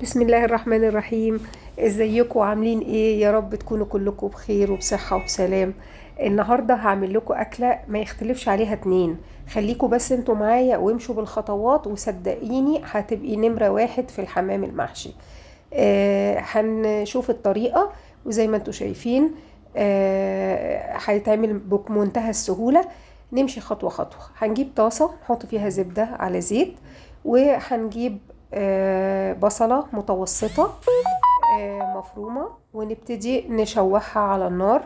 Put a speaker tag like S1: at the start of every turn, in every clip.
S1: بسم الله الرحمن الرحيم. ازيكم عاملين ايه؟ يا رب تكونوا كلكم بخير وبصحة وبسلام. النهاردة هعمل لكم أكلة ما يختلفش عليها اتنين. خليكم بس انتوا معايا وامشوا بالخطوات وصدقيني هتبقي نمرة واحد في الحمام المحشي. هنشوف الطريقة وزي ما انتوا شايفين هيتعمل بمنتهى السهولة. نمشي خطوة خطوة. هنجيب طاسة نحط فيها زبدة على زيت، وهنجيب بصلة متوسطة مفرومة، ونبتدي نشوحها على النار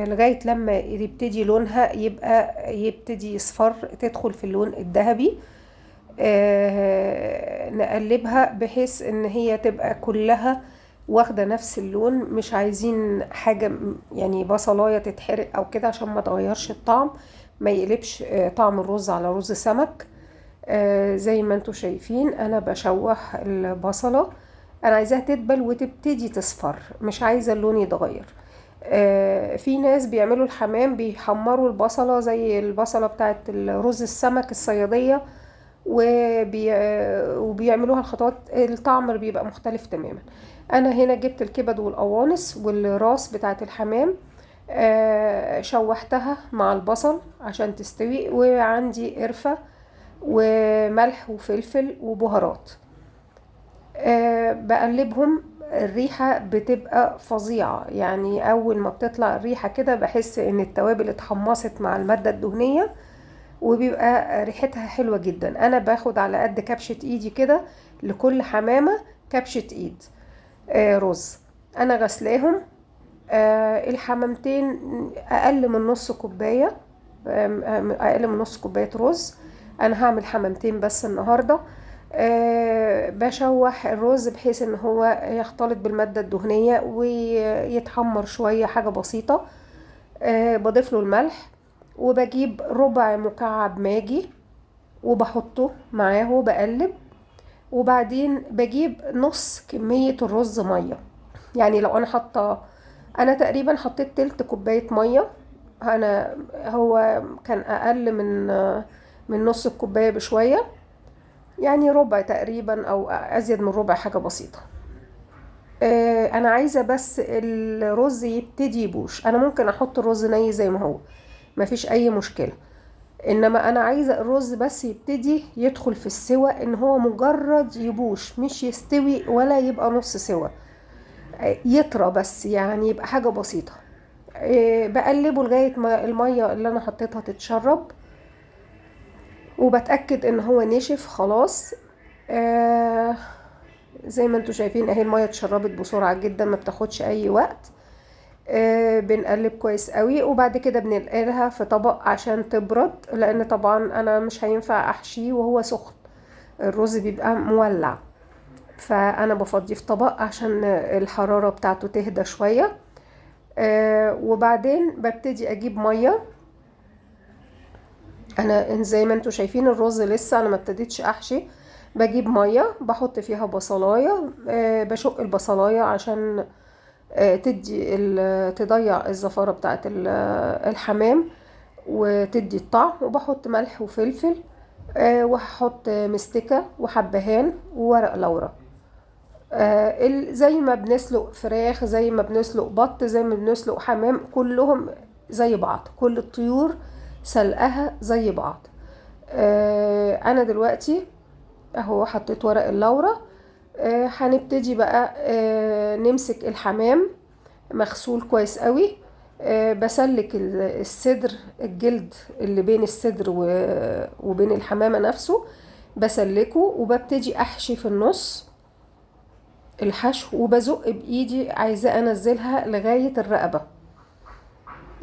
S1: لغاية لما يبتدي لونها يبتدي يصفر، تدخل في اللون الذهبي. نقلبها بحيث ان هي تبقى كلها واخدة نفس اللون، مش عايزين حاجة يعني بصلاية تتحرق او كده عشان ما تغيرش الطعم، ما يقلبش طعم الرز على رز سمك. زي ما انتوا شايفين انا بشوح البصلة، انا عايزاها تدبل وتبتدي تصفر، مش عايزة اللون يتغير. في ناس بيعملوا الحمام بيحمروا البصلة زي البصلة بتاعت الرز السمك الصيادية، وبيعملوها الخطوات، الطعم بيبقى مختلف تماما. انا هنا جبت الكبد والقوانص والراس بتاعت الحمام، شوحتها مع البصل عشان تستوي، وعندي قرفة وملح وفلفل وبهارات. بقلبهم. الريحة بتبقى فظيعة، يعني أول ما بتطلع الريحة كده بحس إن التوابل اتحمصت مع المادة الدهنية، وبيبقى ريحتها حلوة جدا. أنا باخد على قد كبشة إيدي كده، لكل حمامة كبشة إيد رز. أنا غسلاهم الحمامتين أقل من نص كوباية، أقل من نص كوباية رز. أنا هعمل حمامتين بس النهاردة. بشوح الرز بحيث ان هو يختلط بالمادة الدهنية ويتحمر شوية، حاجة بسيطة. بضيف له الملح، وبجيب ربع مكعب ماجي وبحطه معاه وبقلب. وبعدين بجيب نص كمية الرز مية، يعني لو انا حاطه، انا تقريبا حطيت تلت كوباية مية. هو كان اقل من نص الكوباية بشوية، يعني ربع تقريبا او ازيد من ربع، حاجة بسيطة. انا عايزة بس الرز يبتدي يبوش. انا ممكن احط الرز ني زي ما هو، مفيش اي مشكلة، انما انا عايزة الرز بس يبتدي يدخل في السوى، ان هو مجرد يبوش، مش يستوي ولا يبقى نص سوى، يطرى بس، يعني يبقى حاجة بسيطة. بقلبه لغاية ما المية اللي انا حطيتها تتشرب، وبتأكد ان هو نشف خلاص. آه زي ما انتوا شايفين اهي المية اتشربت بسرعة جدا، ما بتاخدش اي وقت. بنقلب كويس قوي، وبعد كده بننقلها في طبق عشان تبرد، لان طبعا انا مش هينفع احشيه وهو سخن، الرز بيبقى مولع. فانا بفضيه في طبق عشان الحرارة بتاعته تهدى شوية. وبعدين ببتدي اجيب مية. انا زي ما انتوا شايفين الرز لسه انا ما ابتديتش احشي. بجيب ميه بحط فيها بصلايه، بشق البصلايه عشان تضيع الزفاره بتاعه الحمام وتدي الطعم. وبحط ملح وفلفل، وهحط مستكه وحبهان وورق لورا. زي ما بنسلق فراخ، زي ما بنسلق بط، زي ما بنسلق حمام، كلهم زي بعض، كل الطيور سلقها زي بعض. انا دلوقتي اهو حطيت ورق اللورة. هنبتدي بقى نمسك الحمام مغسول كويس قوي. بسلك الصدر، الجلد اللي بين الصدر وبين الحمامة نفسه، بسلكه وببتدي احشي في النص الحشو، وبزق بايدي عايزة انزلها لغاية الرقبة،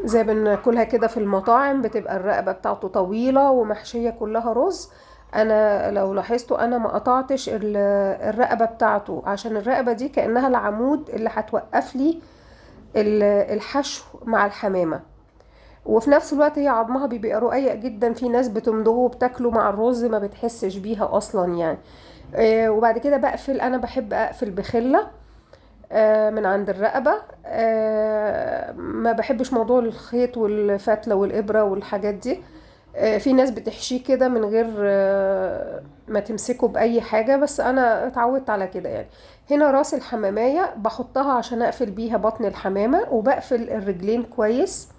S1: زي بناكلها كده في المطاعم، بتبقى الرقبة بتاعته طويلة ومحشية كلها رز. انا لو لاحظتوا انا ما قطعتش الرقبة بتاعته، عشان الرقبة دي كأنها العمود اللي هتوقف لي الحشو مع الحمامة. وفي نفس الوقت هي عظمها بيبقى رقيق جدا، في ناس بتمضغه وبتاكله مع الرز ما بتحسش بيها اصلا يعني. وبعد كده بقفل، انا بحب اقفل بخلة من عند الرقبة. ما بحبش موضوع الخيط والفتلة والإبرة والحاجات دي. في ناس بتحشيه كده من غير ما تمسكه بأي حاجة، بس أنا اتعودت على كده يعني. هنا راس الحمامية بحطها عشان أقفل بيها بطن الحمامة، وبقفل الرجلين كويس،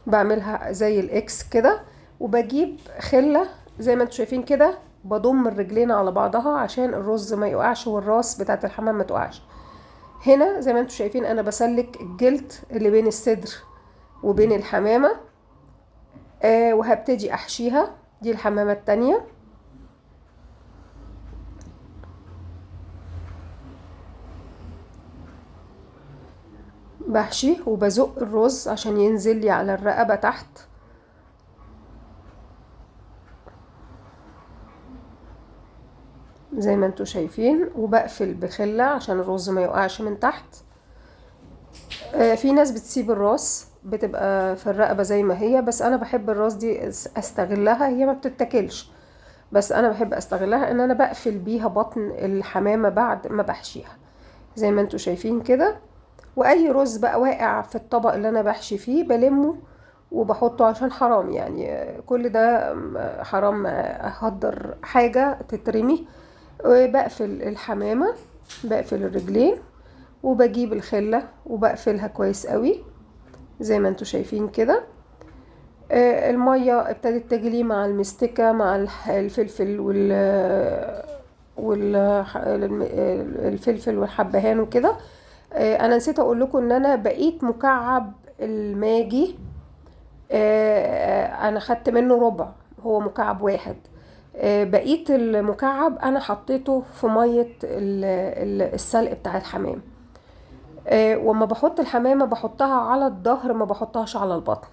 S1: بعملها زي الإكس كده. وبجيب خلة زي ما انتوا شايفين كده، بضم الرجلين على بعضها عشان الرز ما يقعش والراس بتاعت الحمام ما تقعش. هنا زي ما انتوا شايفين انا بسلك الجلد اللي بين الصدر وبين الحمامة. وهبتدي احشيها. دي الحمامة التانية. بحشي وبزق الرز عشان ينزل لي على الرقبة تحت. زي ما انتوا شايفين، وبقفل بخلة عشان الرز ما يقعش من تحت. في ناس بتسيب الراس بتبقى في الرقبة زي ما هي، بس انا بحب الراس دي استغلها، هي ما بتتاكلش، بس انا بحب استغلها ان انا بقفل بيها بطن الحمامة بعد ما بحشيها زي ما انتوا شايفين كده. واي رز بقى واقع في الطبق اللي انا بحشي فيه بلمه وبحطه، عشان حرام يعني كل ده حرام اهدر حاجة تترمي. وبقفل الحمامة، بقفل الرجلين، وبجيب الخلة وبقفلها كويس قوي زي ما انتوا شايفين كده. المية ابتدت تجلي مع المستكة مع الفلفل والفلفل والحبهان وكده. انا نسيت اقول لكم ان انا بقيت مكعب الماجي، انا خدت منه ربع، هو مكعب واحد. بقيت المكعب انا حطيته في مية السلق بتاع الحمام. وما بحط الحمامة بحطها على الظهر، ما بحطهاش على البطن،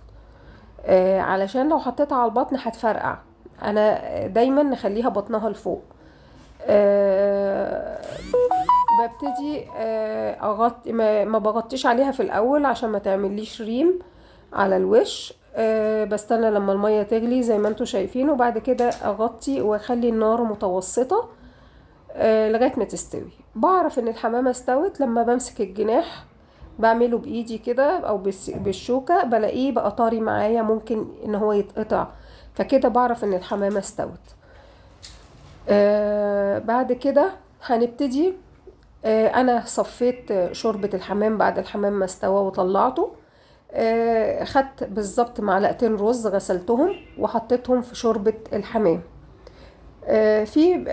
S1: علشان لو حطيتها على البطن هتفرقع. انا دايما نخليها بطنها لفوق. ببتدي اغطي، ما بغطيش عليها في الاول عشان ما تعمليش ريم على الوش. بستنى لما المية تغلي زي ما انتوا شايفين، وبعد كده اغطي واخلي النار متوسطة لغاية ما تستوي. بعرف ان الحمامة استوت لما بمسك الجناح بعمله بايدي كده او بالشوكة، بلاقيه بقى طري معايا، ممكن ان هو يتقطع، فكده بعرف ان الحمامة استوت. بعد كده هنبتدي. انا صفيت شوربة الحمام بعد الحمام ما استوى وطلعته. خدت بالظبط معلقتين رز غسلتهم وحطيتهم في شوربة الحمام. في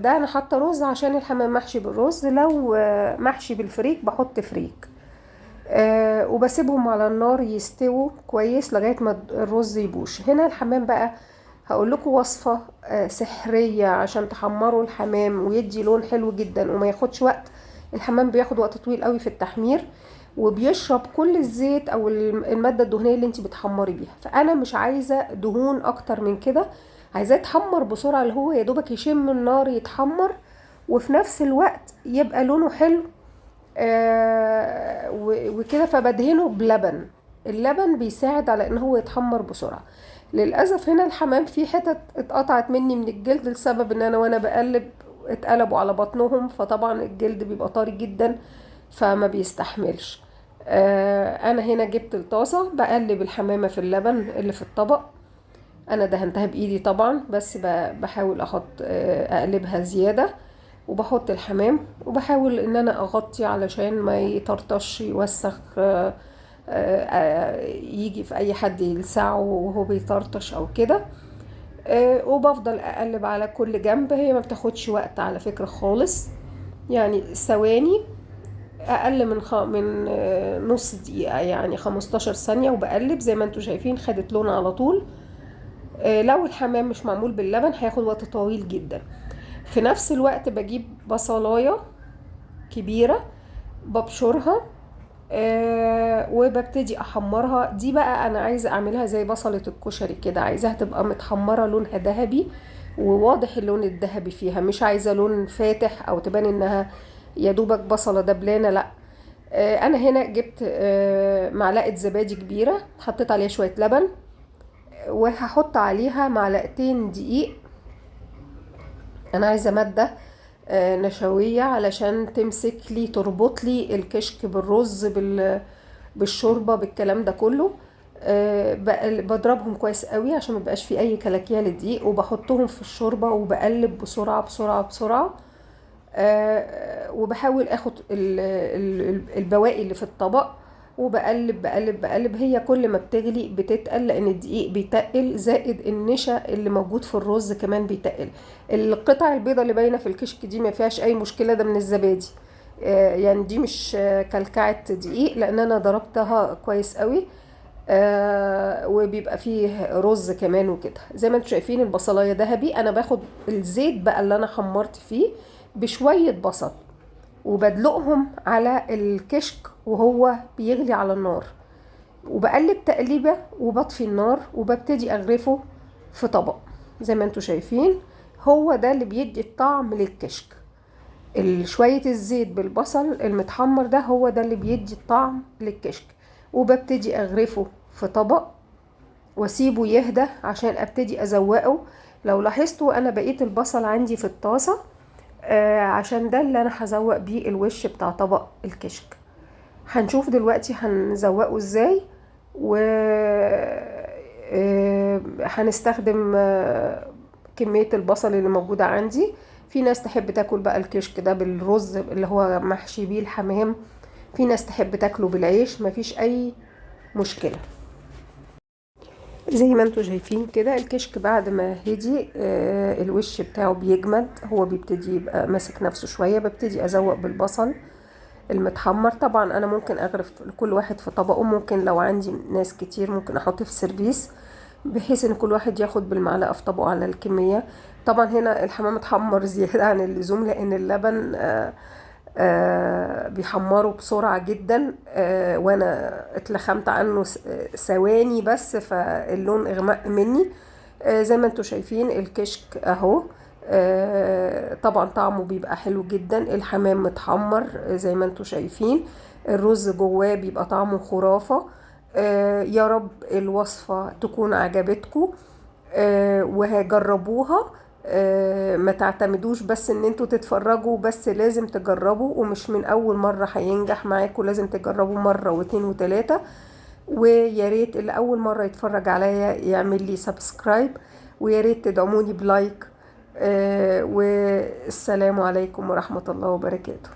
S1: ده انا حاطه رز عشان الحمام محشي بالرز، لو محشي بالفريك بحط فريك. وبسيبهم على النار يستووا كويس لغايه ما الرز يبوش. هنا الحمام بقى هقول لكم وصفه سحريه عشان تحمروا الحمام ويدي لون حلو جدا وما ياخدش وقت. الحمام بياخد وقت طويل قوي في التحمير، وبيشرب كل الزيت او الماده الدهنيه اللي انت بتحمري بيها، فانا مش عايزه دهون اكتر من كده، عايزاه يتحمر بسرعه، اللي هو يا دوبك يشم النار يتحمر وفي نفس الوقت يبقى لونه حلو. وكده فبدهنه بلبن. اللبن بيساعد على ان هو يتحمر بسرعه. للاسف هنا الحمام في حتت اتقطعت مني من الجلد لسبب ان انا وانا بقلب اتقلبوا على بطنهم، فطبعا الجلد بيبقى طري جدا فما بيستحملش. انا هنا جبت الطاسه بقلب الحمامه في اللبن اللي في الطبق. انا دهنتها بايدي طبعا، بس بحاول احط اقلبها زياده، وبحط الحمام وبحاول ان انا اغطي علشان ما يطرطش يوسخ، يجي في اي حد يلسعه وهو بيطرطش او كده. وبفضل اقلب على كل جنب. هي ما بتاخدش وقت على فكرة خالص، يعني ثواني، اقل من نص دقيقة، يعني 15 ثانية وبقلب زي ما انتوا شايفين خدت لون على طول. لو الحمام مش معمول باللبن هياخد وقت طويل جدا. في نفس الوقت بجيب بصلاية كبيرة ببشرها وببتدي احمرها. دي بقى انا عايزة اعملها زي بصلة الكشري كده، عايزاها تبقى متحمرة لونها ذهبي وواضح اللون الذهبي فيها، مش عايزة لون فاتح او تبان انها يا دوبك بصلة دبلانة، لا. انا هنا جبت معلقة زبادي كبيرة، حطيت عليها شوية لبن، وهحط عليها معلقتين دقيق. انا عايزة مادة نشوية علشان تمسك لي تربط لي الكشك بالرز بالشوربة بالكلام ده كله. بضربهم كويس قوي عشان ما يبقاش في اي كلاكيع للدقيق، وبحطهم في الشوربه وبقلب بسرعه بسرعه بسرعه. وبحاول اخد البواقي اللي في الطبق، وبقلب بقلب بقلب. هي كل ما بتغلي بتتقل لان الدقيق بيتقل، زائد النشا اللي موجود في الرز كمان بيتقل. القطع البيضة اللي باينه في الكشك دي ما فيهاش اي مشكله، ده من الزبادي. يعني دي مش كلكعه دقيق، لان انا ضربتها كويس قوي. وبيبقى فيه رز كمان وكده. زي ما انتم شايفين البصلايه ذهبي. انا باخد الزيت بقى اللي انا حمرت فيه بشويه بصل، وبدلقهم على الكشك وهو بيغلي على النار، وبقلب تقليبه وبطفي النار وببتدي اغرفه في طبق. زي ما انتم شايفين هو ده اللي بيدي الطعم للكشك. شوية الزيت بالبصل المتحمر ده هو ده اللي بيدي الطعم للكشك. وببتدي اغرفه في طبق واسيبه يهدى عشان ابتدي ازوقه. لو لاحظتوا انا بقيت البصل عندي في الطاسة، عشان ده اللي انا هزوق بيه الوش بتاع طبق الكشك. هنشوف دلوقتي هنزوقه ازاي. و هنستخدم كمية البصل اللي موجودة عندي. في ناس تحب تاكل بقى الكشك ده بالرز اللي هو محشي بيه الحمام، في ناس تحب تاكله بالعيش، مفيش اي مشكلة. زي ما انتوا شايفين كده الكشك بعد ما هدي الوش بتاعه بيجمد، هو بيبتدي يبقى ماسك نفسه شوية. ببتدي ازوق بالبصل المتحمر. طبعا انا ممكن اغرف لكل واحد في طبقه، ممكن لو عندي ناس كتير ممكن احط في سيرفيس بحيث ان كل واحد ياخد بالمعلقه في طبقه على الكميه. طبعا هنا الحمام اتحمر زياده عن اللزوم لان اللبن بيحمره بسرعه جدا، وانا اتلخمت عنه ثواني بس فاللون اغمق مني. زي ما انتوا شايفين الكشك اهو. طبعا طعمه بيبقى حلو جدا. الحمام متحمر زي ما انتوا شايفين، الرز جواه بيبقى طعمه خرافة. يا رب الوصفة تكون عجبتكم وهجربوها. ما تعتمدوش بس ان انتوا تتفرجوا بس، لازم تجربوا، ومش من اول مرة هينجح معاكم، لازم تجربوا مرة واتنين وتلاتة. ويا ريت اللي اول مرة يتفرج عليا يعمل لي سبسكرايب، ويا ريت تدعموني بلايك. والسلام عليكم ورحمة الله وبركاته.